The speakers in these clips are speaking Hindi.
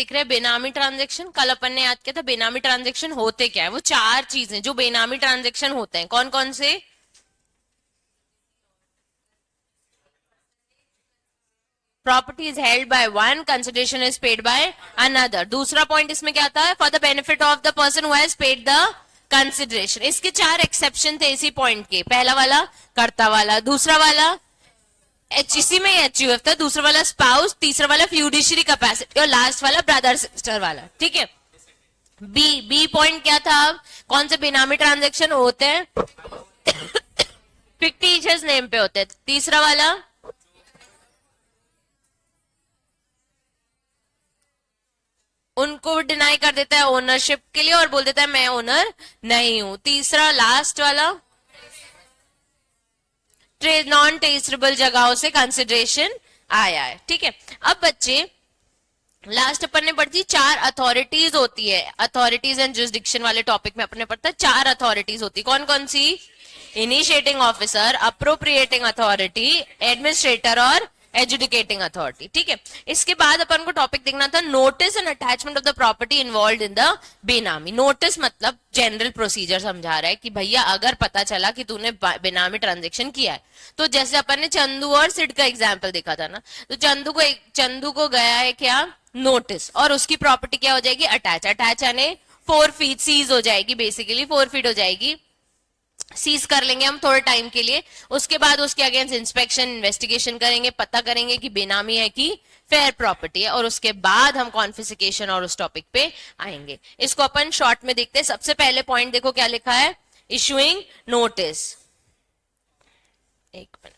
देख रहे हैं बेनामी ट्रांजेक्शन। कल अपन ने याद किया था बेनामी ट्रांजेक्शन होते क्या है। वो चार चीजें जो बेनामी ट्रांजेक्शन होते हैं, कौन कौन से? Property is held by one, consideration is paid by another. दूसरा पॉइंट इसमें क्या था? For the benefit of the person who has paid the consideration. इसके चार एक्सेप्शन थे इसी पॉइंट के। पहला वाला कर्ता वाला, दूसरा वाला इसी में एचयूएफ था, दूसरा वाला स्पाउस, तीसरा वाला फ्यूडिशरी कैपेसिटी और लास्ट वाला ब्रदर सिस्टर वाला। ठीक है। बी बी पॉइंट क्या था? कौन से बेनामी ट्रांजेक्शन होते हैं? फिक्टिशियस नेम पे होते हैं। तीसरा वाला उनको डिनाई कर देता है ओनरशिप के लिए और बोल देता है मैं ओनर नहीं हूं। तीसरा लास्ट वाला नॉन ट्रेसेबल जगहों से कंसिडरेशन आया है। ठीक है। अब बच्चे लास्ट अपन ने पढ़ी चार अथॉरिटीज होती है। अथॉरिटीज एंड जुरिसडिक्शन वाले टॉपिक में अपने पढ़ता है चार अथॉरिटीज होती है। कौन कौन सी? Initiating officer, appropriating authority, administrator और एजुकेटिंग अथॉरिटी। ठीक है। इसके बाद अपन को टॉपिक देखना था notice and attachment of the property involve in the benami. Notice मतलब जनरल प्रोसीजर समझा रहा है कि भैया अगर पता चला कि तूने बेनामी ट्रांजेक्शन किया है, तो जैसे अपन ने चंदू और सिड का एग्जाम्पल देखा था ना, तो चंदू को गया है क्या? नोटिस, और उसकी प्रॉपर्टी क्या हो जाएगी? अटैच। अटैच यानी 4 फीट सीज हो जाएगी, बेसिकली 4 फीट हो जाएगी, सीज कर लेंगे हम थोड़े टाइम के लिए। उसके बाद उसके अगेंस्ट इंस्पेक्शन इन्वेस्टिगेशन करेंगे, पता करेंगे कि बेनामी है कि फेयर प्रॉपर्टी है, और उसके बाद हम कॉन्फिस्केशन और उस टॉपिक पे आएंगे। इसको अपन शॉर्ट में देखते हैं। सबसे पहले पॉइंट देखो क्या लिखा है, इशूइंग नोटिस। एक मिनट,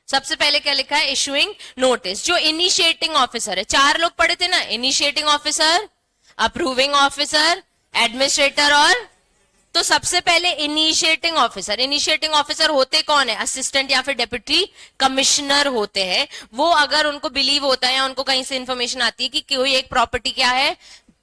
सबसे पहले क्या लिखा है? Issuing notice. जो इनिशिएटिंग ऑफिसर है, चार लोग पढ़े थे ना, initiating officer, approving officer, administrator और, तो सबसे पहले इनिशिएटिंग ऑफिसर। इनिशिएटिंग ऑफिसर होते कौन है? असिस्टेंट या फिर डेप्यूटी कमिश्नर होते हैं। वो अगर उनको बिलीव होता है या उनको कहीं से इंफॉर्मेशन आती है कि कोई एक प्रॉपर्टी क्या है,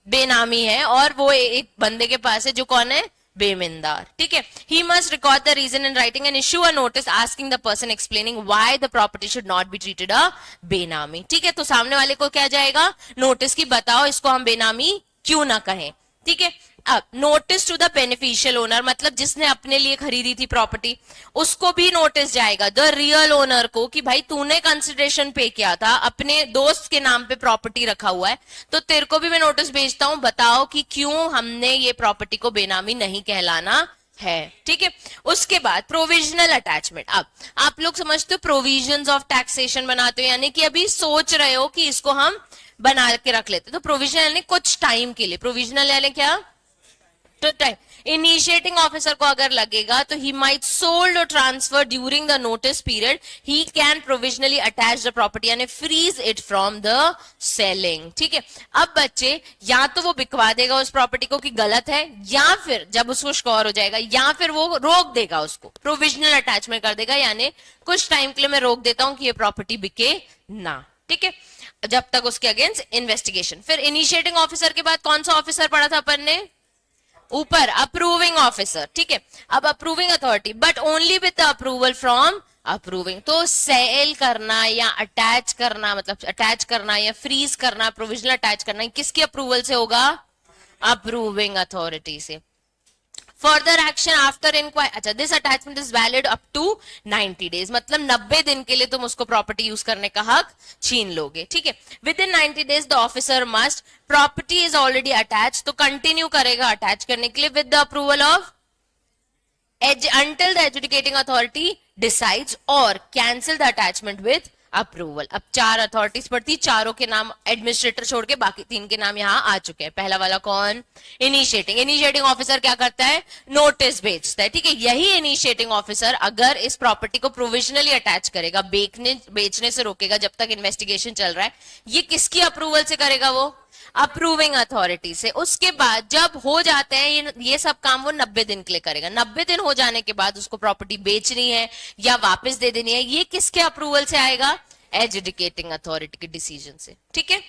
बेनामी है, और वो एक बंदे के पास है जो कौन है? बेमिंदार। ठीक है। He must record the reason in writing and issue a notice asking the person explaining why the property should not be treated a benami. ठीक है। तो सामने वाले को क्या जाएगा? नोटिस की बताओ इसको हम बेनामी क्यों ना कहें। ठीक है। अब notice to the beneficial owner, मतलब जिसने अपने लिए खरीदी थी प्रॉपर्टी, उसको भी नोटिस जाएगा द रियल ओनर को कि भाई तूने कंसिडरेशन पे किया था, अपने दोस्त के नाम पे प्रॉपर्टी रखा हुआ है, तो तेरे को भी मैं नोटिस भेजता हूं, बताओ कि क्यों हमने ये प्रॉपर्टी को बेनामी नहीं कहलाना है। ठीक है। उसके बाद प्रोविजनल अटैचमेंट। अब आप लोग समझते हो प्रोविजंस ऑफ टैक्सेशन बनाते हो, यानी कि अभी सोच रहे हो कि इसको हम बना के रख लेते। तो प्रोविजनल यानी कुछ टाइम के लिए, प्रोविजनल यानी क्या? तो टाइम। इनिशिएटिंग ऑफिसर को अगर लगेगा तो ही माइट सोल्ड और transfer during the notice period, he can provisionally attach the property यानी freeze it from the selling. ठीक है। अब बच्चे या तो वो बिकवा देगा उस प्रॉपर्टी को कि गलत है, या फिर जब उसको श्योर हो जाएगा, या फिर वो रोक देगा, उसको प्रोविजनल अटैचमेंट कर देगा, यानी कुछ टाइम के लिए मैं रोक देता हूं कि ये प्रॉपर्टी बिके ना। ठीक है। जब तक उसके अगेंस्ट इन्वेस्टिगेशन। फिर इनिशिएटिंग ऑफिसर के बाद कौन सा ऑफिसर पढ़ा था अपन ने? ऊपर अप्रूविंग ऑफिसर। ठीक है। अब approving authority, but only with the approval from approving. तो सेल करना या अटैच करना, मतलब अटैच करना या फ्रीज करना, प्रोविजनल अटैच करना, किसकी अप्रूवल से होगा? अप्रूविंग अथॉरिटी से। फर्दर एक्शन आफ्टर इंक्वायरी, अच्छा, this attachment is valid up to 90 days, मतलब 90 दिन के लिए तुम उसको प्रॉपर्टी यूज करने का हक छीन लोगे। ठीक है। With in 90 days the officer must, property is already attach, तो कंटिन्यू करेगा अटैच करने के लिए with the approval of until the adjudicating authority decides or cancel the attachment with approval. अब चार अथॉरिटीज पड़ती, चारों के नाम एडमिनिस्ट्रेटर छोड़ के बाकी तीन के नाम यहाँ आ चुके हैं। पहला वाला कौन? इनिशिएटिंग। इनिशिएटिंग ऑफिसर क्या करता है? नोटिस भेजता है। ठीक है। यही इनिशिएटिंग ऑफिसर अगर इस प्रॉपर्टी को प्रोविजनली अटैच करेगा, बेचने से रोकेगा जब तक इन्वेस्टिगेशन चल रहा है, ये किसकी अप्रूवल से करेगा? वो अप्रूविंग अथॉरिटी से। उसके बाद जब हो जाते हैं ये सब काम, वो 90 दिन के लिए करेगा। 90 दिन हो जाने के बाद उसको प्रॉपर्टी बेचनी है या वापस दे देनी है, ये किसके अप्रूवल से आएगा? एजुकेटिंग अथॉरिटी के डिसीजन से। ठीक है।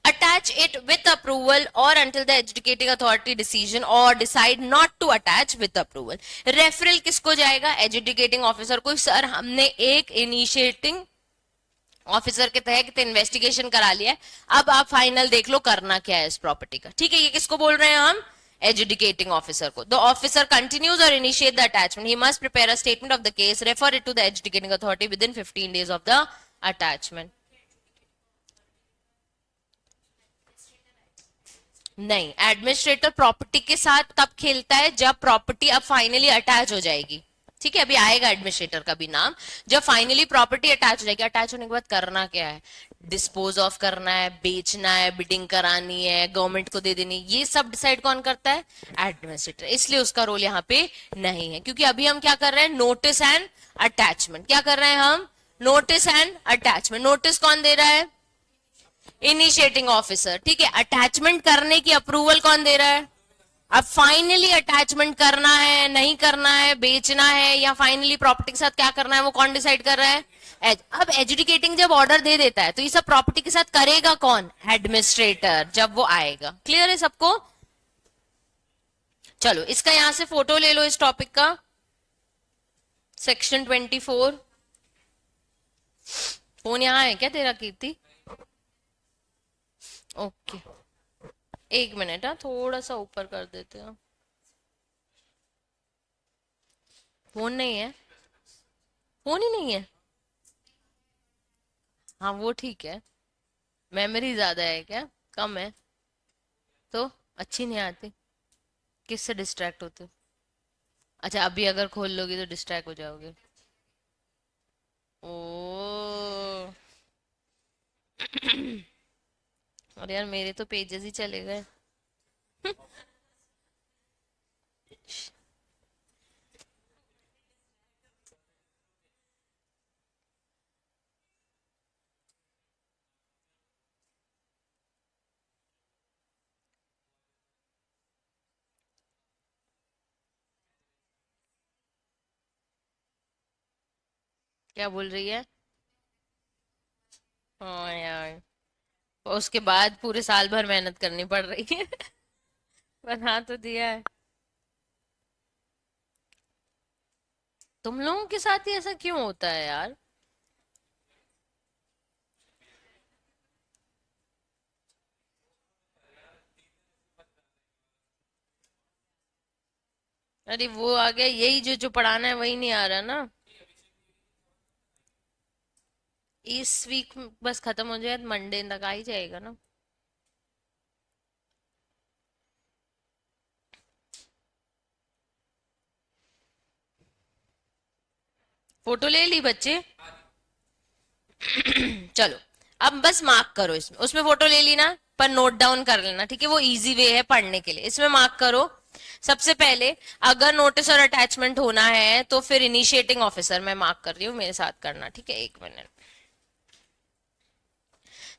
attach it with approval or until the adjudicating authority decision or decide not to attach with approval. Referral किसको जाएगा? एजुकेटिंग ऑफिसर को। सर हमने एक इनिशिएटिंग ऑफिसर के तहत इन्वेस्टिगेशन करा लिया है, अब आप फाइनल देख लो करना क्या है इस प्रॉपर्टी का। ठीक है, ये किसको बोल रहे हैं हम? एजुडिकेटिंग ऑफिसर को। द ऑफिसर कंटिन्यूज और initiate the attachment, he must prepare a statement of the case, refer it to the adjudicating authority within 15 days of the attachment. नहीं, एडमिनिस्ट्रेटर प्रॉपर्टी के साथ तब खेलता है जब प्रॉपर्टी अब फाइनली अटैच हो जाएगी। ठीक है, अभी आएगा एडमिनिस्ट्रेटर का भी नाम। जब फाइनली प्रॉपर्टी अटैच हो जाएगी, अटैच होने के बाद करना क्या है? डिस्पोज ऑफ करना है, बेचना है, बिडिंग करानी है, गवर्नमेंट को दे देनी, ये सब डिसाइड कौन करता है? एडमिनिस्ट्रेटर। इसलिए उसका रोल यहाँ पे नहीं है, क्योंकि अभी हम क्या कर रहे हैं? Notice and attachment. क्या कर रहे हैं हम? Notice and attachment. नोटिस कौन दे रहा है? Initiating officer. ठीक है, अटैचमेंट करने की अप्रूवल कौन दे रहा है? अब फाइनली अटैचमेंट करना है, नहीं करना है, बेचना है, या फाइनली प्रॉपर्टी के साथ क्या करना है, वो कौन डिसाइड कर रहा है? अब एजुडिकेटिंग जब ऑर्डर दे देता है तो ये सब प्रॉपर्टी के साथ करेगा कौन? एडमिनिस्ट्रेटर, जब वो आएगा। क्लियर है सबको? चलो इसका यहां से फोटो ले लो इस टॉपिक का, सेक्शन 24। फोन यहां है क्या तेरा कीर्ति? ओके, एक मिनट, हाँ थोड़ा सा ऊपर कर देते हैं। फोन नहीं है? फोन ही नहीं है? हाँ वो ठीक है। मेमोरी ज्यादा है क्या? कम है तो अच्छी नहीं आती? किससे डिस्ट्रैक्ट होते हो? अच्छा, अभी अगर खोल लोगी तो डिस्ट्रैक्ट हो जाओगे। ओ और यार मेरे तो पेजेस ही चले गए। क्या बोल रही है? हाँ यार, और उसके बाद पूरे साल भर मेहनत करनी पड़ रही है। बना तो दिया है। तुम लोगों के साथ ही ऐसा क्यों होता है यार? अरे वो आ गया, यही जो जो पढ़ाना है वही नहीं आ रहा ना। इस वीक बस खत्म हो जाए, मंडे तक आ ही जाएगा ना। फोटो ले ली बच्चे? चलो अब बस मार्क करो इसमें, उसमें फोटो ले ली ना, पर नोट डाउन कर लेना। ठीक है, वो इजी वे है पढ़ने के लिए। इसमें मार्क करो। सबसे पहले अगर नोटिस और अटैचमेंट होना है तो फिर इनिशिएटिंग ऑफिसर, मैं मार्क कर रही हूँ, मेरे साथ करना। ठीक है, एक मिनट।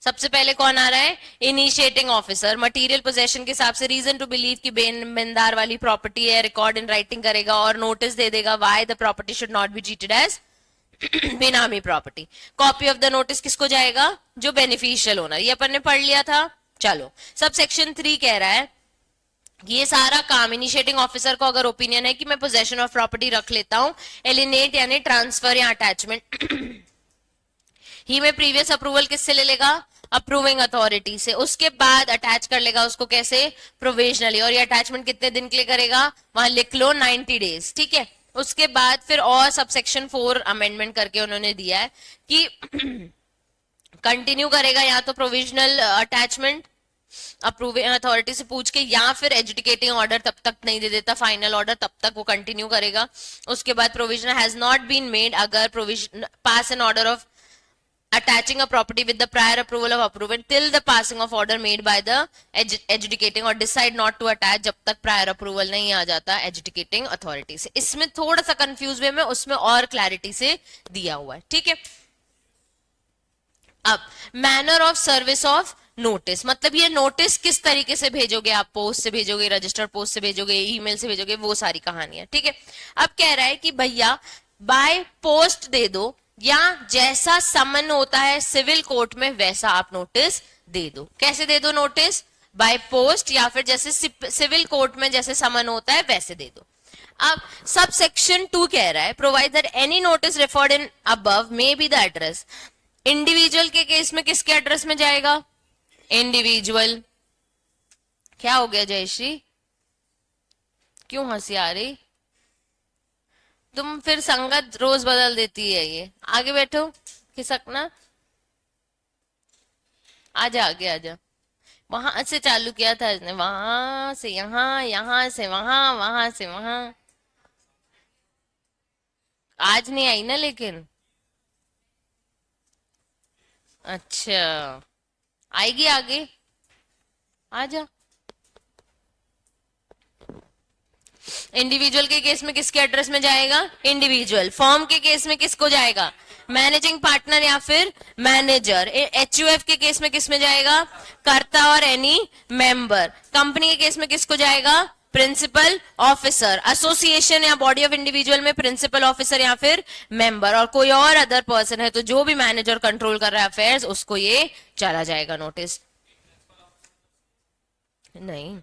सबसे पहले कौन आ रहा है? Initiating officer. मटेरियल पोजेशन के हिसाब से रीजन टू बिलीव की बेनदार वाली प्रॉपर्टी है, रिकॉर्ड इन राइटिंग करेगा और नोटिस दे देगा why the property should not be treated as benami property. Copy of the notice किसको जाएगा? जो बेनिफिशियल ओनर। ये अपन ने पढ़ लिया था। चलो, सब सेक्शन 3 कह रहा है ये सारा काम इनिशिएटिंग ऑफिसर को अगर ओपिनियन है कि मैं पोजेशन ऑफ प्रॉपर्टी रख लेता हूं, एलिनेट यानी ट्रांसफर या अटैचमेंट, ही में प्रीवियस अप्रूवल किससे ले लेगा? अप्रूविंग अथॉरिटी से। उसके बाद अटैच कर लेगा उसको, कैसे? प्रोविजनली। और ये अटैचमेंट कितने दिन के लिए करेगा? वहां लिख लो 90 डेज। ठीक है, उसके बाद फिर और सब सेक्शन 4 अमेंडमेंट करके उन्होंने दिया है कि कंटिन्यू करेगा या तो प्रोविजनल अटैचमेंट अप्रूविंग अथॉरिटी से पूछ के, या फिर एजुडिकेटिंग ऑर्डर तब तक नहीं दे देता, फाइनल ऑर्डर तब तक वो कंटिन्यू करेगा। उसके बाद provision has not been made, अगर provision pass an order of attaching a property with the prior approval of approvant till the passing of order made by the adjudicating or decide not to attach, जब तक prior approval नहीं आ जाता adjudicating authority से। इसमें थोड़ा सा कंफ्यूज वे में, उसमें और क्लैरिटी से दिया हुआ है। ठीक है, अब manner of service of notice, मतलब ये नोटिस किस तरीके से भेजोगे आप? पोस्ट से भेजोगे, रजिस्टर्ड पोस्ट से भेजोगे, ईमेल से भेजोगे, वो सारी कहानी है। ठीक है, अब कह रहा है कि भैया बाय पोस्ट दे दो, या जैसा समन होता है सिविल कोर्ट में वैसा आप नोटिस दे दो। कैसे दे दो नोटिस? बाय पोस्ट, या फिर जैसे सिविल कोर्ट में जैसे समन होता है वैसे दे दो। अब सब सेक्शन 2 कह रहा है provide that any notice referred in above may be the address individual के केस में किसके एड्रेस में जाएगा? इंडिविजुअल। क्या हो गया जयश्री, क्यों हंसी आ रही? तुम फिर संगत रोज बदल देती है ये। आगे बैठो, खिसकना। आजा आगे आजा। वहां से चालू किया था इसने, वहां से यहाँ, यहाँ से वहां, वहां से वहां। आज नहीं आई ना लेकिन। अच्छा, आएगी आगे। आजा। इंडिविजुअल के केस में किसके एड्रेस में जाएगा? इंडिविजुअल। फर्म के केस में किसको जाएगा? मैनेजिंग पार्टनर या फिर मैनेजर। एचयूएफ के केस में किस में जाएगा? कर्ता और एनी मेंबर। कंपनी के केस में किसको जाएगा? Principal officer. एसोसिएशन या बॉडी ऑफ इंडिविजुअल में प्रिंसिपल ऑफिसर या फिर मेंबर। और कोई और अदर पर्सन है तो जो भी मैनेजर कंट्रोल कर रहा है अफेयर्स, उसको ये चला जाएगा नोटिस। नहीं,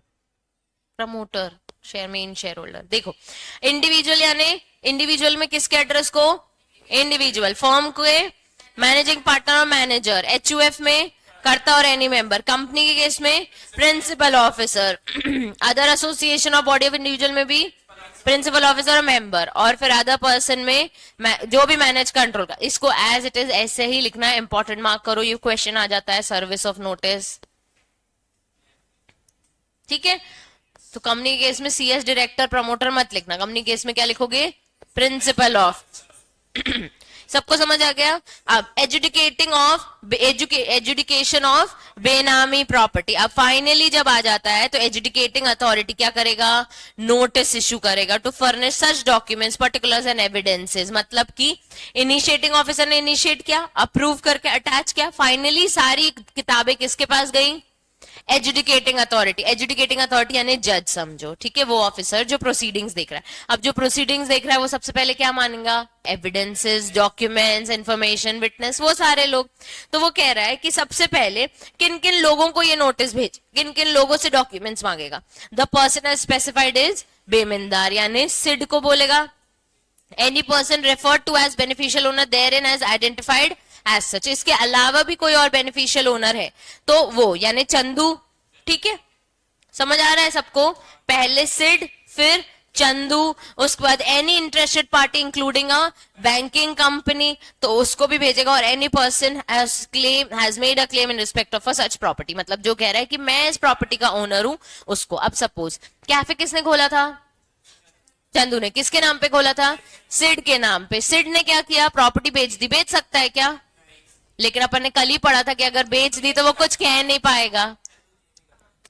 promoter, share main share holder. देखो, इंडिविजुअल यानी इंडिविजुअल में किसके एड्रेस को? इंडिविजुअल। फर्म के मैनेजिंग पार्टनर और मैनेजर। एचयूएफ में कर्ता और एनी मेंबर। कंपनी के केस में प्रिंसिपल ऑफिसर। अदर एसोसिएशन और बॉडी ऑफ इंडिविजुअल में भी प्रिंसिपल ऑफिसर और मेंबर। और फिर अदर पर्सन में जो भी मैनेज कंट्रोल का। इसको एज इट इज ऐसे ही लिखना है, इंपॉर्टेंट मार्क करो, ये क्वेश्चन आ जाता है सर्विस ऑफ नोटिस। ठीक है, तो कंपनी के केस में सीएस डायरेक्टर प्रमोटर मत लिखना, कंपनी के केस में क्या लिखोगे? Principal of. सबको समझ आ गया? अब एजुकेशन ऑफ बेनामी प्रॉपर्टी। अब फाइनली जब आ जाता है तो एजुकेटिंग अथॉरिटी क्या करेगा? नोटिस इशू करेगा to furnish such documents, particulars and evidences. मतलब कि इनिशिएटिंग ऑफिसर ने इनिशिएट किया, अप्रूव करके अटैच किया, फाइनली सारी किताबें किसके पास गई? Educating authority. एजुकेटिंग अथॉरिटी यानी जज समझो, ठीक है, वो ऑफिसर जो प्रोसीडिंग्स देख रहा है। अब जो प्रोसीडिंग्स देख रहा है वो सबसे पहले क्या मानेगा? एविडेंसेस, डॉक्यूमेंट्स, इंफॉर्मेशन, विटनेस, वो सारे लोग। तो वो कह रहा है कि सबसे पहले किन किन लोगों को ये नोटिस भेज, किन किन लोगों से डॉक्यूमेंट्स मांगेगा? The person as specified is benamidar, यानी सिड को बोलेगा। Any person referred to as beneficial owner therein as identified as such. इसके अलावा भी कोई और बेनिफिशियल ओनर है तो वो, यानी चंदू। ठीक है, समझ आ रहा है सबको? पहले सिड, फिर चंदू, उसके बाद any interested party including a banking company, तो उसको भी भेजेगा। और any person has made a claim in respect of a such property, मतलब जो कह रहा है कि मैं इस प्रॉपर्टी का ओनर हूं, उसको। अब सपोज कैफे किसने खोला था? चंदू ने। किसके नाम पे खोला था? सिड के नाम पे। सिड ने क्या किया? प्रॉपर्टी बेच दी। बेच सकता है क्या? लेकिन अपन ने कल ही पढ़ा था कि अगर बेच दी तो वो कुछ कह नहीं पाएगा,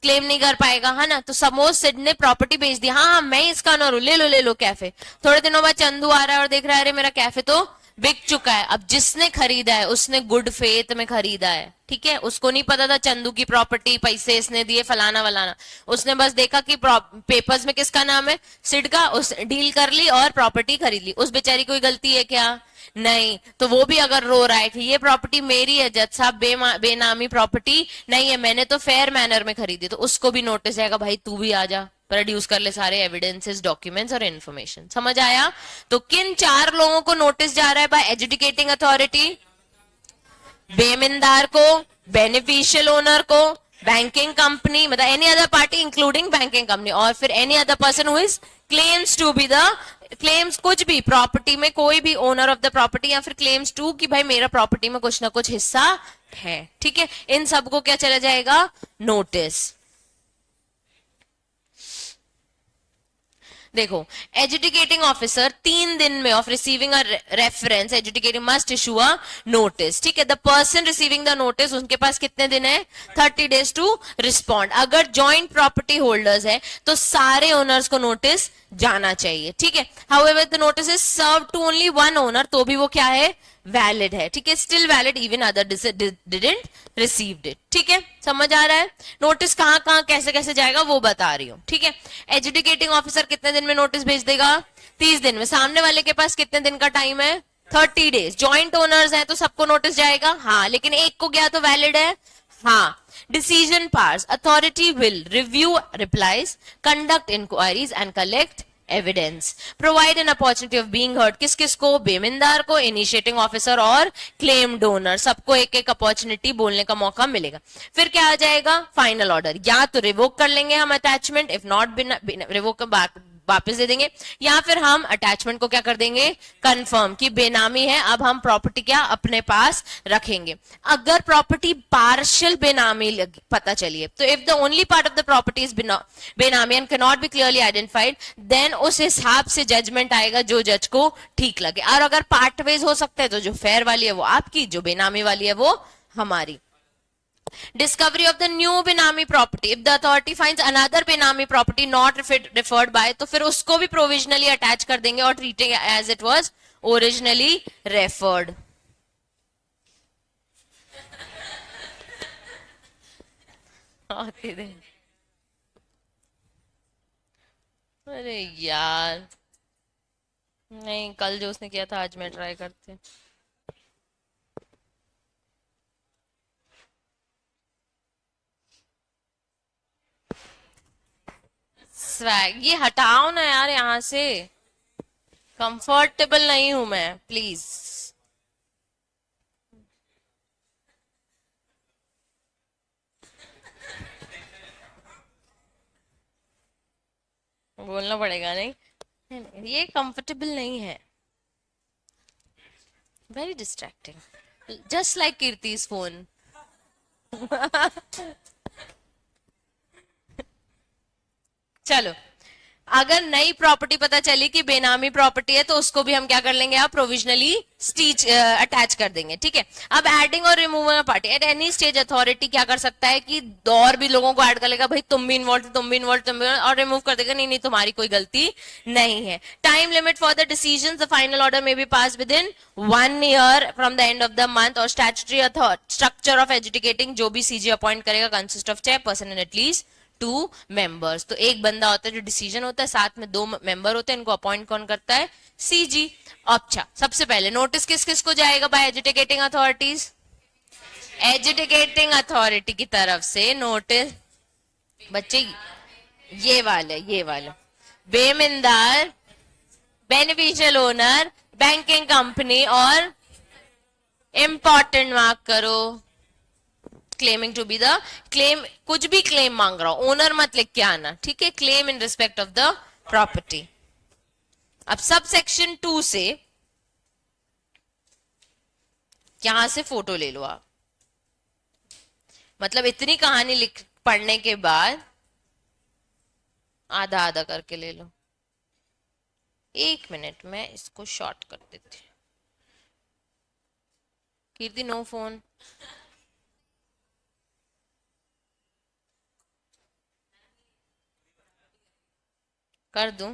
क्लेम नहीं कर पाएगा, है ना? तो समोज सिड ने प्रॉपर्टी बेच दी। हाँ हाँ, मैं इसका ओनर हूं, ले लो कैफे। थोड़े दिनों बाद चंदू आ रहा है और देख रहा है अरे मेरा कैफे तो बिक चुका है। अब जिसने खरीदा है उसने गुड फेथ में खरीदा है, ठीक है, उसको नहीं पता था चंदू की प्रॉपर्टी, पैसे इसने दिए, फलाना वलाना। उसने बस देखा कि पेपर्स में किसका नाम है? सिड का। उस डील कर ली और प्रॉपर्टी खरीद ली। उस बेचारी कोई गलती है क्या? नहीं। तो वो भी अगर रो रहा है कि ये प्रॉपर्टी मेरी है जज साहब, बेनामी प्रॉपर्टी नहीं है, मैंने तो फेयर मैनर में खरीदी, तो उसको भी नोटिस जाएगा, भाई तू भी आ जा, प्रोड्यूस कर ले सारे एविडेंसेस, डॉक्यूमेंट्स और इन्फॉर्मेशन। समझ आया? तो किन चार लोगों को नोटिस जा रहा है बाय एजुकेटिंग अथॉरिटी? बेमिंदार को, बेनिफिशियल ओनर को, बैंकिंग कंपनी, मतलब any other party including banking company, और फिर any other person who is claims to be the, claims कुछ भी प्रॉपर्टी में, कोई भी ओनर ऑफ द प्रॉपर्टी, या फिर क्लेम्स टू कि भाई मेरा प्रॉपर्टी में कुछ ना कुछ हिस्सा है। ठीक है, इन सबको क्या चला जाएगा? नोटिस। देखो, एजुकेटिंग ऑफिसर 3 दिन में of receiving a reference, educating must issue a notice. ठीक है, the person receiving the notice, उनके पास कितने दिन है? 30 days टू रिस्पॉन्ड। अगर जॉइंट प्रॉपर्टी होल्डर्स है तो सारे ओनर्स को नोटिस जाना चाहिए। ठीक है, however the notice is serve to only one owner, तो भी वो क्या है? वैलिड है। ठीक है, still valid even other didn't received it. ठीक है, समझ आ रहा है? नोटिस कहां कहां कैसे कैसे जाएगा वो बता रही हूं। ठीक है, एजुकेटिंग ऑफिसर कितने दिन में नोटिस भेज देगा? 30 दिन में। सामने वाले के पास कितने दिन का टाइम है? 30 days। जॉइंट ओनर्स हैं तो सबको नोटिस जाएगा, हाँ, लेकिन एक को गया तो वैलिड है, हाँ। Decision powers, authority will review replies, conduct inquiries and collect evidence, provide an opportunity of being heard, किस किस को, बेमिंदार को, इनिशिएटिंग ऑफिसर और क्लेम डोनर, सबको एक एक अपॉर्चुनिटी बोलने का मौका मिलेगा। फिर क्या आ जाएगा, फाइनल ऑर्डर, या तो रिवोक कर लेंगे हम अटैचमेंट, इफ नॉट रिवोक वापस दे देंगे, या फिर हम अटैचमेंट को क्या कर देंगे, कंफर्म कि बेनामी है, अब हम प्रॉपर्टी क्या अपने पास रखेंगे। अगर प्रॉपर्टी पार्शियल बेनामी पता चलिए, तो if the only part of the property is benami and can not be clearly identified, then उस हिसाब से जजमेंट आएगा जो जज को ठीक लगे। और अगर पार्ट वेज हो सकता है तो जो फेयर वाली है वो आपकी, जो बेनामी वाली है वो हमारी। Discovery of the new Benami property. If the authority finds another Benami property not referred by, तो फिर उसको भी provisionally attach कर देंगे और treating as it was originally referred. अरे यार, नहीं, कल जो उसने किया था आज मैं ट्राई करती। स्वैग ये हटाओ ना यार यहाँ से, कंफर्टेबल नहीं हूं मैं, प्लीज। बोलना पड़ेगा नहीं, ये कंफर्टेबल नहीं है, very distracting, just like Kirti's phone. चलो, अगर नई प्रॉपर्टी पता चली कि बेनामी प्रॉपर्टी है तो उसको भी हम क्या कर लेंगे, आप प्रोविजनली स्टीच अटैच कर देंगे, ठीक है। अब एडिंग और removal party, at any stage authority क्या कर सकता है कि और भी लोगों को ऐड कर लेगा, भाई तुम भी इन्वॉल्व, तुम भी इन्वॉल्व, तुम भी, और रिमूव कर देगा, नहीं नहीं तुम्हारी कोई गलती नहीं है। Time limit for the decision, the final order may be pass within 1 year from the end of the month, और स्टैट्यूटरी स्ट्रक्चर ऑफ एजुकेटिंग, जो भी सीजी अपॉइंट करेगा consist of chairperson and at least 2 members. तो एक बंदा होता है जो डिसीजन होता है, साथ में 2 मेंबर होते हैं, इनको अपॉइंट कौन करता है, सीजी। अच्छा, सबसे पहले नोटिस किस किस को जाएगा, by adjudicating authorities, adjudicating authority की तरफ से नोटिस, बच्चे ये वाले benamidar, beneficial owner, banking company, और इंपॉर्टेंट मार्क करो, claiming to be the claim, कुछ भी क्लेम मांग रहा हो, ओनर मत लिख के आना, ठीक है, claim in respect of the property. अब सब सेक्शन 2 से यहां से फोटो ले लो आप, मतलब इतनी कहानी लिख पढ़ने के बाद आधा आधा करके ले लो। 1 मिनट में इसको शॉर्ट कर देती हूँ। कीर्ति नो फोन, कर दूं,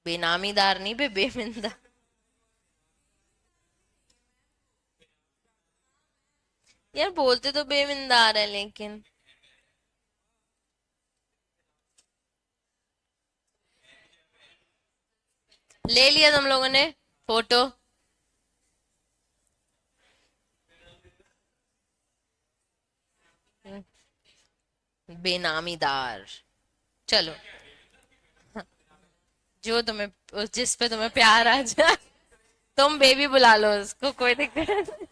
बेनामीदार नहीं बेमिंदा, यार बोलते तो बेमिंदार है लेकिन ले लिया तुम लोगों ने फोटो, बेनामीदार। चलो, जो तुम्हें, जिस पे तुम्हें प्यार आ जाए तुम बेबी बुला लो उसको, कोई दिक्कत नहीं।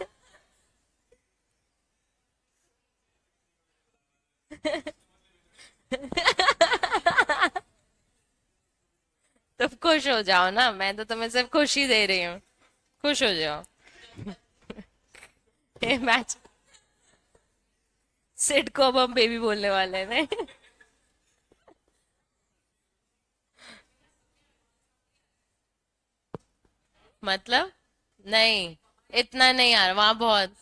तुम खुश हो जाओ ना, मैं तो तुम्हें सिर्फ खुशी दे रही हूँ, खुश हो जाओ। मैच सिड को अब हम बेबी बोलने वाले हैं, नहीं? मतलब नहीं, इतना नहीं यार, वहां बहुत,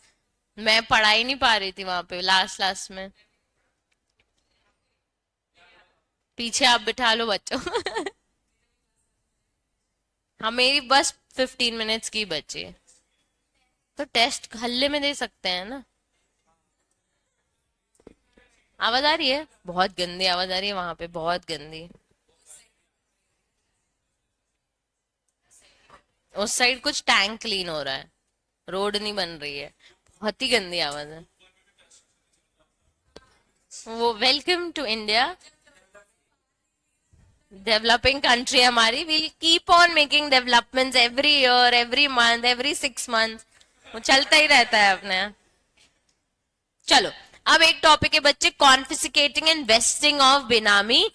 मैं पढ़ाई नहीं पा रही थी वहां पे लास्ट लास्ट में, पीछे आप बिठा लो बच्चों। हाँ, मेरी बस 15 मिनट्स की बची है, तो टेस्ट हल्ले में दे सकते हैं ना। आवाज आ रही है, बहुत गंदी आवाज आ रही है वहां पे, बहुत गंदी। उस साइड कुछ टैंक क्लीन हो रहा है, रोड नहीं बन रही है, बहुत ही गंदी आवाज है। वो welcome to India, developing country हमारी, will keep on making developments every year, every month, every 6 month, वो चलता ही रहता है अपने। चलो, अब एक टॉपिक है बच्चे, कॉन्फिस्केटिंग एंड वेस्टिंग ऑफ बेनामी।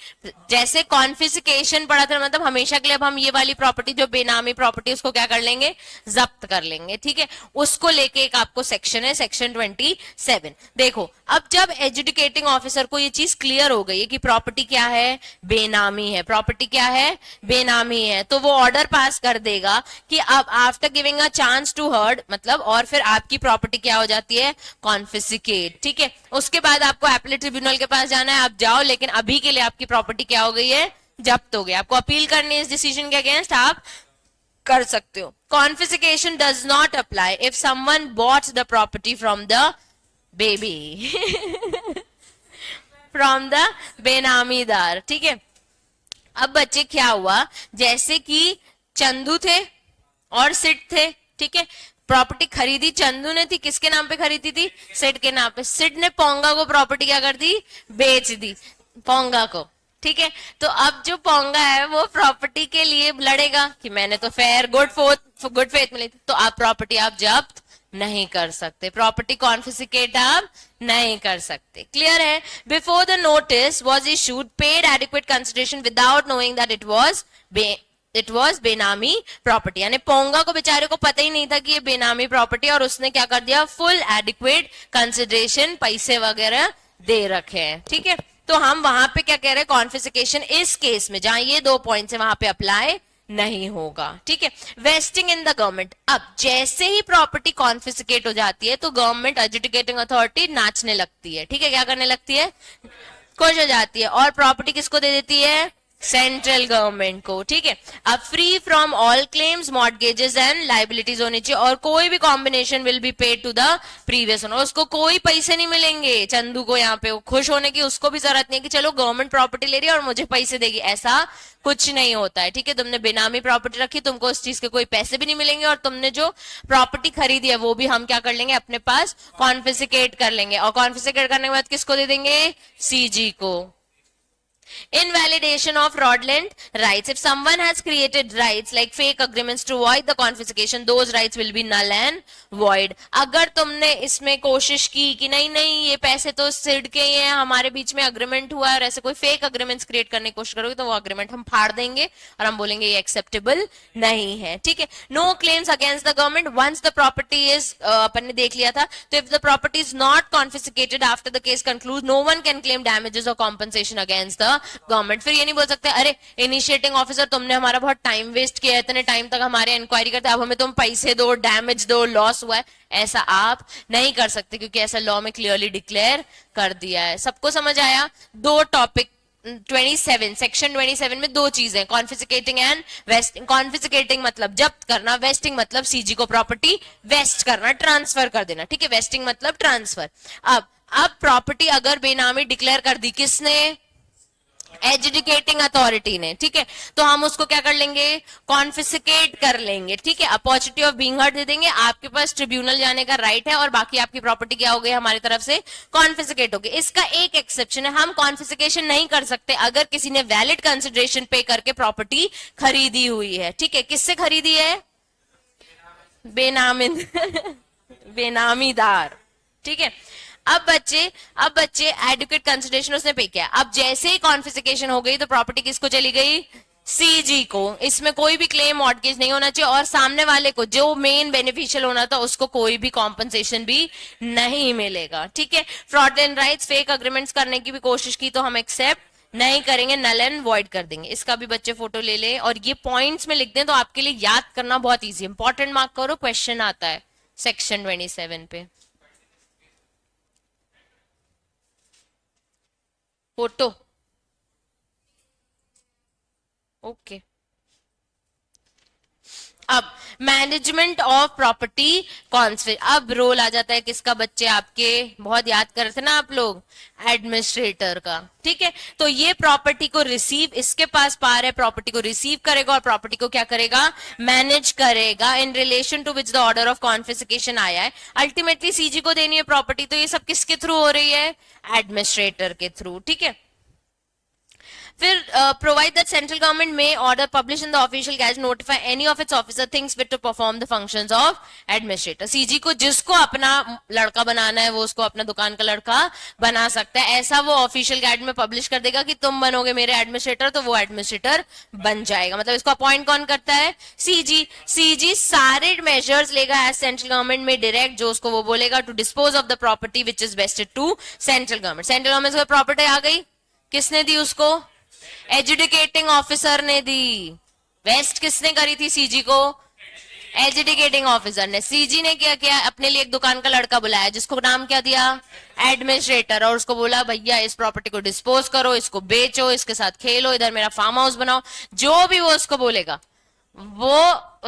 जैसे कॉन्फिस्केशन पढ़ा था, मतलब हमेशा के लिए अब हम ये वाली प्रॉपर्टी जो बेनामी प्रॉपर्टी उसको क्या कर लेंगे, जब्त कर लेंगे, ठीक है। उसको लेके एक आपको सेक्शन है, सेक्शन 27। देखो, अब जब एजुकेटिंग ऑफिसर को ये चीज क्लियर हो गई है कि प्रॉपर्टी क्या है, बेनामी है, प्रॉपर्टी क्या है, बेनामी है, तो वो ऑर्डर पास कर देगा कि अब after giving a chance to heard, मतलब और फिर आपकी प्रॉपर्टी क्या हो जाती है, कॉन्फिस्केट, ठीक है। उसके बाद आपको एपीलेट ट्रिब्यूनल के पास जाना है, आप जाओ, लेकिन अभी के लिए आपकी प्रॉपर्टी क्या हो गई है, जब्त हो गई। आपको अपील करनी है इस डिसीजन के अगेंस्ट, आप कर सकते हो। Confiscation does not apply if someone bought the property from the baby from the benamidar, ठीक है। अब बच्चे क्या हुआ, जैसे कि चंदू थे और सिट थे, ठीक है। प्रॉपर्टी खरीदी चंदू ने थी, किसके नाम पे खरीदी थी, सिट के नाम पे। सिट ने पोंगा को प्रॉपर्टी क्या कर दी, बेच दी पोंगा को, ठीक है। तो अब जो पोंगा है वो प्रॉपर्टी के लिए लड़ेगा कि मैंने तो फेयर गुड फेथ में ली थी, तो आप प्रॉपर्टी आप जब्त नहीं कर सकते, प्रॉपर्टी कॉन्फिस्केट आप नहीं कर सकते। क्लियर है। Before the notice was issued, paid adequate consideration without knowing that it was बेनामी प्रॉपर्टी, यानी पोंगा को बेचारे को पता ही नहीं था कि ये बेनामी प्रॉपर्टी, और उसने क्या कर दिया, फुल एडिक्वेट कंसिडरेशन, पैसे वगैरह दे रखे हैं, ठीक है। तो हम वहां पे क्या कह रहे हैं, कॉन्फिस्केशन इस केस में जहां ये 2 पॉइंट्स है वहां पे अप्लाई नहीं होगा, ठीक है। वेस्टिंग इन द गवर्नमेंट, अब जैसे ही प्रॉपर्टी कॉन्फिस्केट हो जाती है तो गवर्नमेंट एजुकेटिंग अथॉरिटी नाचने लगती है, ठीक है। क्या करने लगती है, खुश हो जाती है, और प्रॉपर्टी किसको दे देती है, सेंट्रल गवर्नमेंट को, ठीक है। अब free from all claims, mortgages and liabilities होनी चाहिए, और कोई भी combination will be paid to the previous owner. उसको कोई पैसे नहीं मिलेंगे, चंदू को यहाँ पे खुश होने की उसको भी जरूरत नहीं है कि चलो गवर्नमेंट प्रॉपर्टी ले रही है और मुझे पैसे देगी, ऐसा कुछ नहीं होता है, ठीक है। तुमने बेनामी प्रॉपर्टी रखी, तुमको उस चीज के कोई पैसे भी नहीं मिलेंगे, और तुमने जो प्रॉपर्टी खरीदी है वो भी हम क्या कर लेंगे, अपने पास कॉन्फिस्केट कर लेंगे, और कॉन्फिस्केट करने के बाद किसको दे देंगे, सीजी को। Invalidation of fraudulent rights. If someone has created rights like fake agreements to avoid the confiscation, those rights will be null and void. अगर तुमने इसमें कोशिश की कि नहीं नहीं ये पैसे तो सिड के ही हैं, हमारे बीच में अग्रीमेंट हुआ है, और ऐसे कोई फेक अग्रीमेंट्स क्रिएट करने की कोशिश करोगे तो वो अग्रीमेंट हम फाड़ देंगे और हम बोलेंगे ये एक्सेप्टेबल नहीं है, ठीक है। No claims against the government once the property is, अपन ने देख लिया था, तो if the property is not confiscated after the case conclude, no one can claim damages और कॉम्पनसेशन अगेंस्ट द गवर्नमेंट। फिर ये नहीं बोल सकते अरे इनिशिएटिंग ऑफिसर तुमने हमारा बहुत टाइम वेस्ट किया है, इतने टाइम तक हमारे इंक्वायरी करते, अब हमें तुम पैसे दो, डैमेज दो, लॉस हुआ है, ऐसा आप नहीं कर सकते, क्योंकि ऐसा लॉ में क्लियरली डिक्लेयर कर दिया है। सबको समझ आया। दो टॉपिक 27, सेक्शन 27 में दो चीजें, कॉन्फिस्केटिंग एंड वेस्टिंग। कॉन्फिस्केटिंग मतलब जब्त करना, वेस्टिंग मतलब सीजी को प्रॉपर्टी वेस्ट करना, ट्रांसफर कर देना, ठीक है। वेस्टिंग मतलब ट्रांसफर। अब प्रॉपर्टी अगर बेनामी डिक्लेयर कर दी, किसने, एजुकेटिंग अथॉरिटी ने, ठीक है, तो हम उसको क्या कर लेंगे, कॉन्फिस्केट कर लेंगे, ठीक है। Opportunity of being heard they देंगे, आपके पास ट्रिब्यूनल जाने का राइट है, और बाकी आपकी प्रॉपर्टी क्या हो गई, हमारी तरफ से कॉन्फिस्केट हो गई। इसका एक एक्सेप्शन है, हम कॉन्फिस्केशन नहीं कर सकते अगर किसी ने वैलिड कंसिडरेशन पे करके प्रॉपर्टी खरीदी हुई है, ठीक है। किससे खरीदी है, बेनामी बेनामीदार, ठीक है। अब बच्चे एडुकेट कंसिडरेशन उसने पे किया, अब जैसे ही कॉन्फिस्केशन हो गई तो प्रॉपर्टी किसको चली गई, सीजी को। इसमें कोई भी क्लेम मॉर्टगेज नहीं होना चाहिए, और सामने वाले को जो मेन बेनिफिशियल होना था उसको कोई भी कॉम्पनसेशन भी नहीं मिलेगा, ठीक है। फ्रॉडलेंट राइट्स, फेक अग्रीमेंट्स करने की भी कोशिश की तो हम एक्सेप्ट नहीं करेंगे, नल एंड वॉइड कर देंगे। इसका भी बच्चे फोटो ले ले और ये पॉइंट्स में लिख दें तो आपके लिए याद करना बहुत इजी, इंपॉर्टेंट मार्क करो, क्वेश्चन आता है सेक्शन 27 पे। Photo, okay. अब मैनेजमेंट ऑफ प्रॉपर्टी कॉन्फ्लिक्ट। अब रोल आ जाता है किसका बच्चे आपके, बहुत याद कर रहे थे ना आप लोग, एडमिनिस्ट्रेटर का। ठीक है, तो ये प्रॉपर्टी को रिसीव, इसके पास पावर है, प्रॉपर्टी को रिसीव करेगा और प्रॉपर्टी को क्या करेगा, मैनेज करेगा in relation to which the order of confiscation आया है। अल्टीमेटली सीजी को देनी है प्रॉपर्टी, तो ये सब किसके थ्रू हो रही है, एडमिनिस्ट्रेटर के थ्रू। ठीक है, फिर provide that central government may order publish in the official gazette notify any of its officer things with to perform the functions of administrator. CG को जिसको अपना लड़का बनाना है वो उसको अपना दुकान का लड़का बना सकता है, ऐसा वो ऑफिशियल गैजेट में पब्लिश कर देगा कि तुम बनोगे मेरे एडमिनिस्ट्रेटर, तो वो एडमिनिस्ट्रेटर बन जाएगा। मतलब इसको अपॉइंट कौन करता है, सीजी। सीजी सारे मेजर्स लेगा as central government may direct, जो उसको वो बोलेगा to dispose of the property which is vested to central government. Central government को प्रॉपर्टी आ गई, किसने दी उसको, एजुकेटिंग ऑफिसर ने दी। वेस्ट किसने करी थी सीजी को, एजुकेटिंग ऑफिसर ने। सीजी ने क्या किया, अपने लिए एक दुकान का लड़का बुलाया जिसको नाम क्या दिया, एडमिनिस्ट्रेटर, और उसको बोला भैया इस प्रॉपर्टी को डिस्पोज करो, इसको बेचो, इसके साथ खेलो, इधर मेरा फार्म हाउस बनाओ, जो भी वो उसको बोलेगा वो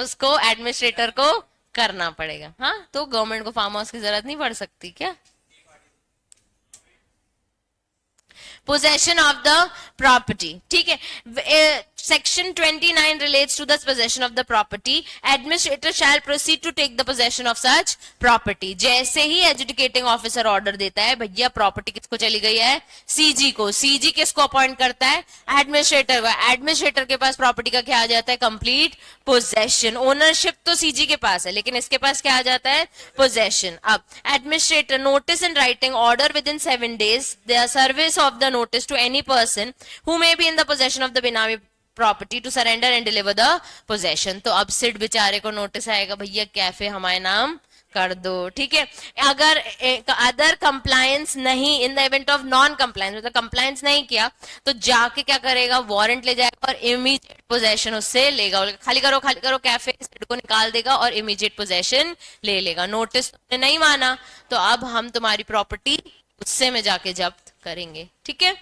उसको एडमिनिस्ट्रेटर को करना पड़ेगा। हाँ, तो गवर्नमेंट को फार्म हाउस की जरूरत नहीं पड़ सकती क्या। पोजेशन ऑफ द प्रॉपर्टी, ठीक है, section 29 relates to the possession of the property. Administrator shall proceed to take the possession of such property. जैसे ही एजुकेटिंग ऑफिसर ऑर्डर देता है भैया प्रॉपर्टी किसको चली गई है, सीजी को, सीजी किसको अपॉइंट करता है, एडमिनिस्ट्रेटर को। एडमिनिस्ट्रेटर के पास प्रॉपर्टी का क्या आ जाता है, कंप्लीट पोजेशन। ओनरशिप तो सीजी के पास है लेकिन इसके पास क्या आ जाता है, पोजेशन। अब administrator notice in writing order with in 7 days the service of the notice to any person who may be in the possession of the benami property to surrender and deliver the possession। तो अब सिड बेचारे को नोटिस आएगा भैया कैफे हमारे नाम कर दो। ठीक है, अगर अदर कंप्लायंस नहीं, in the event of non compliance, मतलब कंप्लायंस नहीं किया तो जाके क्या करेगा, वारंट ले जाएगा और इमीडिएट पोजेशन उससे लेगा। खाली करो कैफे, सिड को निकाल देगा और इमीडिएट पोजेशन ले लेगा। नोटिस तुमने नहीं माना तो अब हम तुम्हारी प्रॉपर्टी उससे में जाके जब्त करेंगे। ठीक है,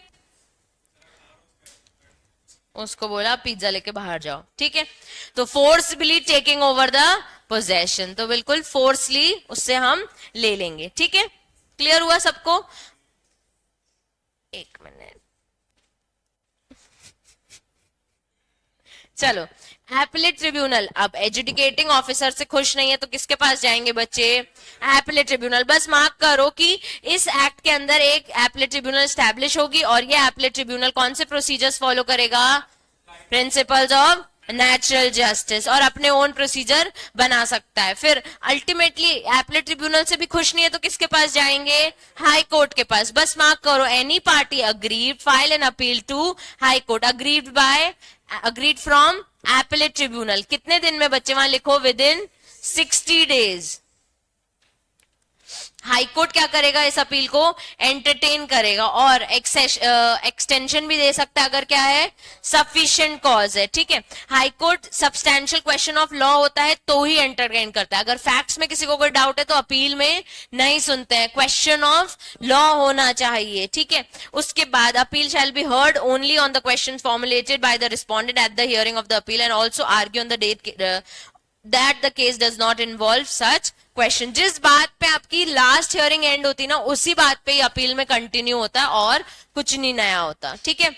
उसको बोला पिज्जा लेके बाहर जाओ। ठीक है, तो forcefully taking over the possession, तो बिल्कुल फोर्सली उससे हम ले लेंगे। ठीक है, क्लियर हुआ सबको। एक मिनट, चलो एपलेट ट्रिब्यूनल। अब एजुकेटिंग ऑफिसर से खुश नहीं है तो किसके पास जाएंगे बच्चे, एपलेट ट्रिब्यूनल। बस मार्क करो कि इस एक्ट के अंदर एक एपलेट ट्रिब्यूनल स्टैब्लिश होगी और ये एपलेट ट्रिब्यूनल कौन से प्रोसीजर्स फॉलो करेगा, प्रिंसिपल्स ऑफ नेचुरल जस्टिस, और अपने ओन प्रोसीजर बना सकता है। फिर अल्टीमेटली एपलेट ट्रिब्यूनल से भी खुश नहीं है तो किसके पास जाएंगे, हाई कोर्ट के पास। बस मार्क करो, any party aggrieved file an appeal to high court, aggrieved from appellate tribunal. कितने दिन में बच्चे वहां लिखो, विद इन 60 days। हाईकोर्ट क्या करेगा, इस अपील को एंटरटेन करेगा और एक्सटेंशन भी दे सकता है अगर क्या है, सफिशिएंट कॉज है। ठीक है, high court substantial question of law होता है तो ही एंटरटेन करता है। अगर फैक्ट्स में किसी को कोई डाउट है तो अपील में नहीं सुनते हैं, क्वेश्चन ऑफ लॉ होना चाहिए। ठीक है, उसके बाद appeal shall be heard only on the question formulated by the respondent at the hearing of the appeal and also argue on the date that the case does not involve such question। जिस बात पे आपकी लास्ट हियरिंग एंड होती ना उसी बात पे ही अपील में कंटिन्यू होता है और कुछ नहीं नया होता। ठीक है,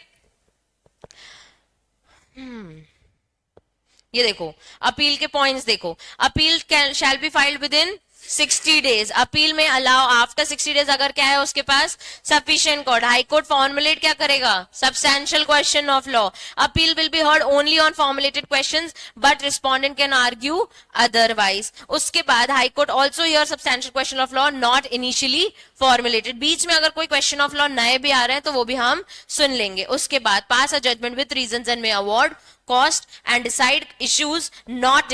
ये देखो अपील के पॉइंट्स देखो, appeal shall be filed within 60 days। Appeal में अलाउ आफ्टर 60 days अगर क्या है उसके पास sufficient court. High court formulate क्या करेगा, substantial question of law. Appeal will be heard only on formulated questions but respondent can argue otherwise. उसके बाद high court also hear substantial question of law not initially formulated. बीच में अगर कोई क्वेश्चन ऑफ लॉ नए भी आ रहे हैं तो वो भी हम सुन लेंगे। उसके बाद pass a judgment with reasons and may award cost and decide issues not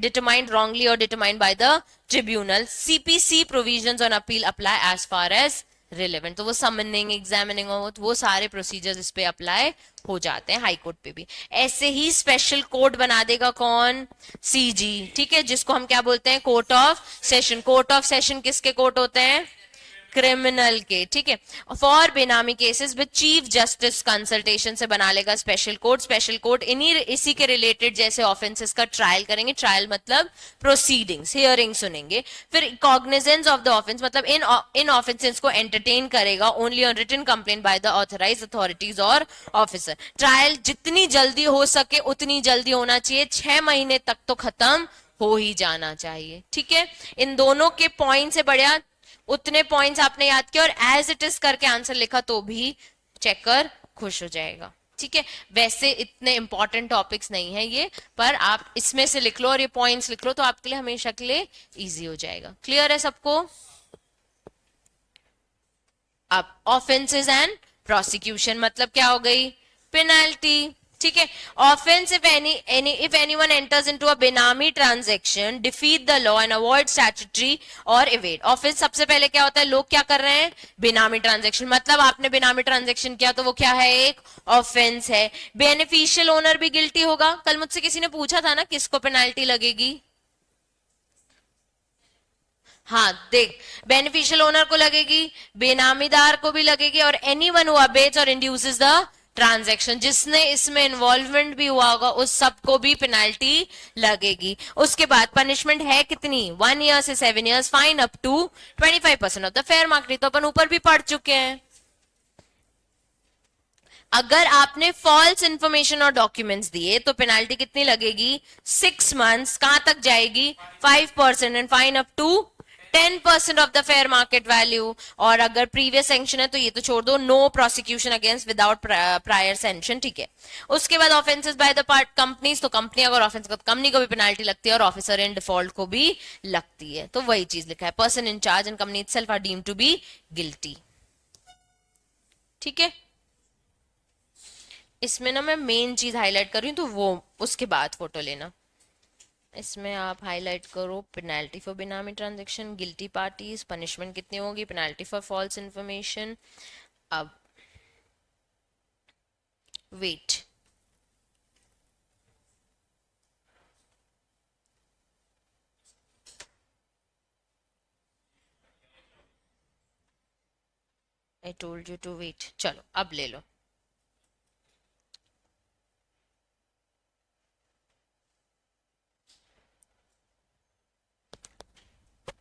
determined wrongly or determined by the tribunal। CPC provisions on appeal apply as far as relevant। तो वो समनिंग एग्जामिनिंग वो सारे प्रोसीजर्स इस पे अप्लाई हो जाते हैं हाई कोर्ट पे भी। ऐसे ही स्पेशल कोर्ट बना देगा कौन, सीजी। ठीक है, जिसको हम क्या बोलते हैं, court of session. Court of session किसके कोर्ट होते हैं, क्रिमिनल के, ठीक है। फॉर बेनामी cases with chief justice consultation से बना लेगा स्पेशल कोर्ट। स्पेशल कोर्ट इन्हीं इसी के रिलेटेड जैसे ऑफेंसेस का ट्रायल करेंगे। ट्रायल मतलब प्रोसीडिंग्स, हियरिंग सुनेंगे। फिर कॉग्निजेंस ऑफ द ऑफेंस मतलब इन ऑफेंसेस को एंटरटेन करेगा only on written complaint by the authorized authorities और ऑफिसर। ट्रायल जितनी जल्दी हो सके उतनी जल्दी होना चाहिए, 6 महीने तक तो खत्म हो ही जाना चाहिए, ठीक है। इन दोनों के पॉइंट से बढ़िया उतने पॉइंट्स आपने याद किया और एज इट इज करके आंसर लिखा तो भी चेकर खुश हो जाएगा, ठीक है। वैसे इतने इंपॉर्टेंट टॉपिक्स नहीं है ये, पर आप इसमें से लिख लो और ये पॉइंट्स लिख लो तो आपके लिए हमेशा के लिए इजी हो जाएगा। क्लियर है सबको? अब ऑफेंसेस एंड प्रोसिक्यूशन मतलब क्या हो गई? पेनाल्टी, ठीक है। Offence if anyone enters into a benami transaction defeat the law and avoid statutory और इवेड। ऑफेंस सबसे पहले क्या होता है, लोग क्या कर रहे हैं? बेनामी ट्रांजैक्शन, मतलब आपने बेनामी ट्रांजैक्शन किया तो वो क्या है? एक ऑफेंस है। बेनिफिशियल ओनर भी गिल्टी होगा। कल मुझसे किसी ने पूछा था ना किसको पेनाल्टी लगेगी? हाँ देख, बेनिफिशियल ओनर को लगेगी, बेनामीदार को भी लगेगी और एनीवन हु अबेट्स और इंड्यूसेस द ट्रांजैक्शन, जिसने इसमें इन्वॉल्वमेंट भी हुआ होगा उस सबको भी पेनाल्टी लगेगी। उसके बाद पनिशमेंट है कितनी? 1 ईयर से 7 years, fine up to 25% of the fair market. तो अपन ऊपर भी पढ़ चुके हैं। अगर आपने फॉल्स इंफॉर्मेशन और डॉक्यूमेंट्स दिए तो पेनाल्टी कितनी लगेगी? 6 मंथ्स। कहां तक जाएगी? 5% and fine up to 10% of the fair market value. और अगर प्रीवियस सेंक्शन है तो ये तो छोड़ दो, no prosecution against without prior sanction, ठीक है। उसके बाद offenses by the part companies, तो कंपनी अगर ऑफेंस कर तो कंपनी को भी पेनाल्टी लगती है और ऑफिसर इन डिफॉल्ट को भी लगती है। तो वही चीज लिखा है, person in charge and company itself are deemed to be guilty, ठीक है। इसमें ना मैं मेन चीज हाईलाइट कर रही हूँ तो वो उसके बाद फोटो लेना। इसमें आप हाईलाइट करो penalty for benami transaction, guilty parties, punishment कितनी होगी, पेनाल्टी फॉर फॉल्स इंफॉर्मेशन। अब wait, I told you to wait. चलो अब ले लो।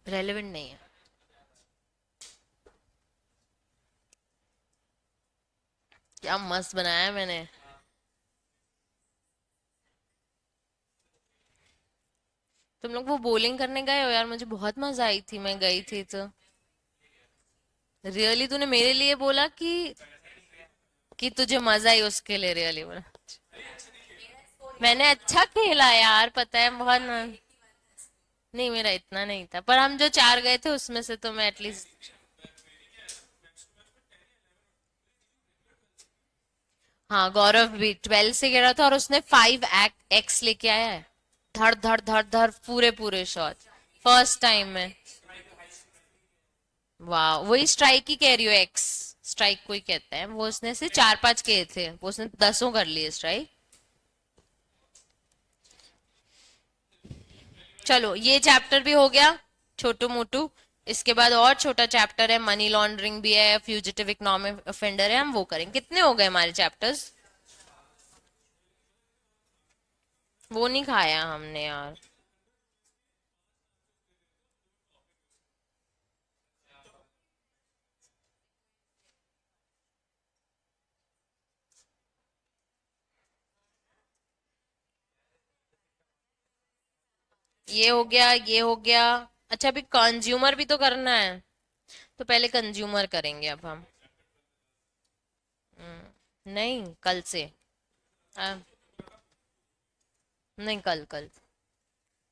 रेलेवेंट नहीं है। क्या मस्त बनाया है मैंने। तुम लोग वो बowling करने गए हो यार? मुझे बहुत मजा आई थी, मैं गई थी तो। रियली तूने मेरे लिए बोला कि तुझे मजा आई उसके लिए रियली बोला? मैंने अच्छा खेला यार, पता है बहुत नहीं मेरा इतना नहीं था, पर हम जो 4 गए थे उसमें से तो मैं एटलीस्ट। हाँ गौरव भी 12 से गिरा था और उसने 5x लेके आया है। धड़ धड़ धड़ धड़ पूरे पूरे शॉट फर्स्ट टाइम में। वाह, वही स्ट्राइक ही कह रही हो, एक्स स्ट्राइक को ही कहते हैं वो। उसने से 4-5 किए थे, वो उसने 10 कर लिए स्ट्राइक। चलो ये चैप्टर भी हो गया छोटू मोटू। इसके बाद और छोटा चैप्टर है, मनी लॉन्ड्रिंग भी है, फ्यूजिटिव इकोनॉमिक ऑफेंडर है, हम वो करेंगे। कितने हो गए हमारे चैप्टर्स? वो नहीं खाया हमने यार। ये हो गया, ये हो गया। अच्छा अभी कंज्यूमर भी तो करना है, तो पहले कंज्यूमर करेंगे अब हम। नहीं कल से। आ, नहीं कल कल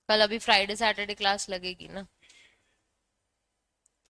कल अभी फ्राइडे सैटरडे क्लास लगेगी ना।